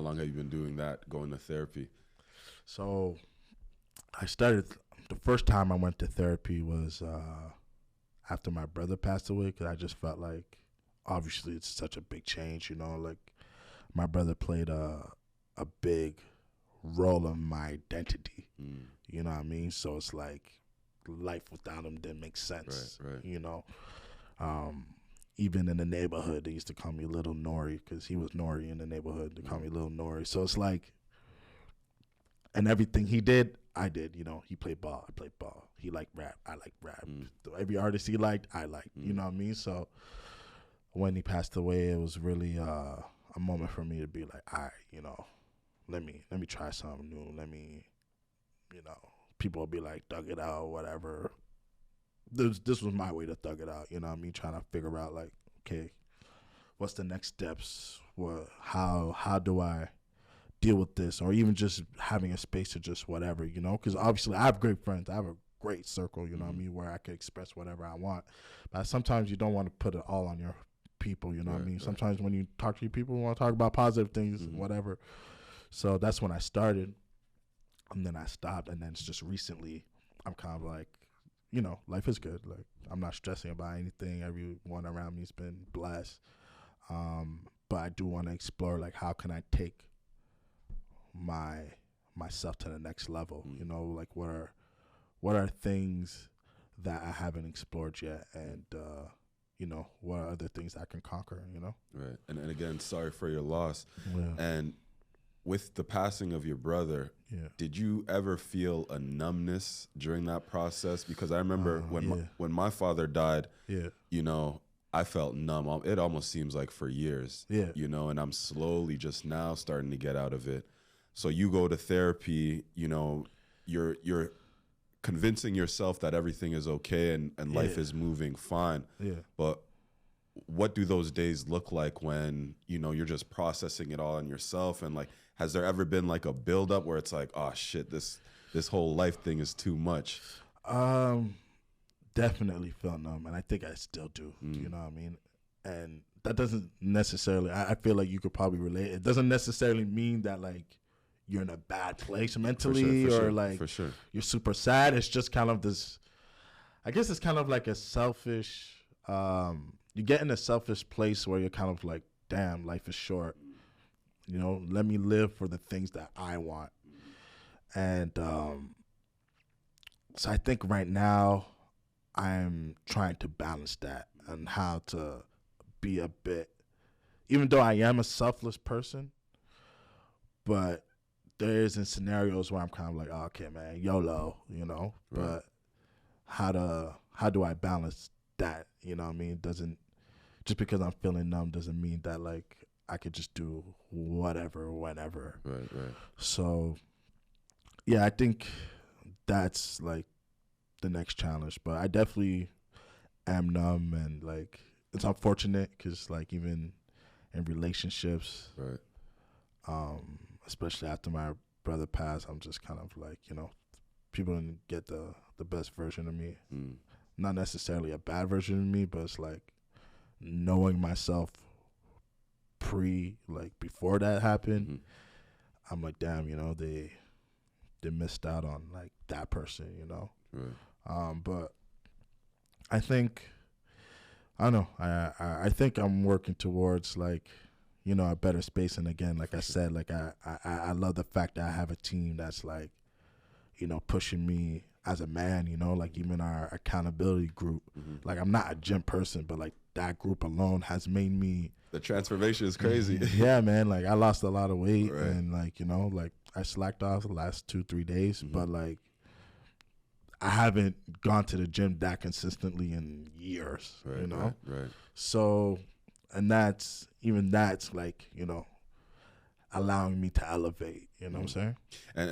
how long have you been doing that, going to therapy? So I started, the first time I went to therapy was after my brother passed away, because I just felt like, obviously it's such a big change, you know, like my brother played a big role in my identity, you know what I mean? So it's like life without him didn't make sense, right. you know? Even in the neighborhood, they used to call me Little Nori, because he was Nori in the neighborhood. They call me Little Nori. So it's like, and everything he did, I did. You know, he played ball, I played ball. He liked rap, I liked rap. Every artist he liked, I liked. You know what I mean? So when he passed away, it was really a moment for me to be like, all right, you know, let me try something new. Let me, you know, people will be like, thug it out, whatever. This was my way to thug it out, you know what I mean? Trying to figure out, like, okay, what's the next steps? How do I deal with this? Or even just having a space to just whatever, you know? Because obviously I have great friends. I have a great circle, you know what I mean, where I can express whatever I want. But sometimes you don't want to put it all on your people, you know what I mean? Sometimes when you talk to your people, you want to talk about positive things, whatever. So that's when I started. And then I stopped. And then it's just recently, I'm kind of like, you know, life is good. Like, I'm not stressing about anything. Everyone around me has been blessed. But I do want to explore, like, how can I take myself to the next level? You know, like, what are things that I haven't explored yet, and you know, what are other things I can conquer? You know, right. And again, sorry for your loss. Yeah. And with the passing of your brother, did you ever feel a numbness during that process? Because I remember when my father died, you know, I felt numb. It almost seems like for years, you know, and I'm slowly just now starting to get out of it. So you go to therapy, you know, you're convincing yourself that everything is okay and life is moving fine. But what do those days look like when, you know, you're just processing it all in yourself? And like, has there ever been like a buildup where it's like, oh shit, this whole life thing is too much? Definitely felt numb, and I think I still do. You know what I mean? And that doesn't necessarily, I feel like you could probably relate. It doesn't necessarily mean that like you're in a bad place mentally, like you're super sad. It's just kind of this, I guess it's kind of like a selfish, you get in a selfish place where you're kind of like, damn, life is short. You know, let me live for the things that I want. And so I think right now I'm trying to balance that and how to be a bit, even though I am a selfless person, but there is in scenarios where I'm kind of like, oh, okay, man, YOLO, you know, but how do I balance that? You know what I mean? Doesn't, just because I'm feeling numb doesn't mean that like I could just do whatever, whenever. Right. So yeah, I think that's like the next challenge, but I definitely am numb, and like it's unfortunate because like even in relationships, especially after my brother passed, I'm just kind of like, you know, people didn't get the best version of me. Not necessarily a bad version of me, but it's like knowing myself before that happened, I'm like, damn, you know, they missed out on like that person, you know. But I think, I don't know, I think I'm working towards like, you know, a better space. And again, like I said, like I love the fact that I have a team that's like, you know, pushing me as a man, you know, like even our accountability group. Like I'm not a gym person, but like that group alone has made me. The transformation is crazy. Yeah, man. Like I lost a lot of weight, and like, you know, like I slacked off the last 2-3 days, but like I haven't gone to the gym that consistently in years, you know? So, and that's like, you know, allowing me to elevate, you know what I'm saying? And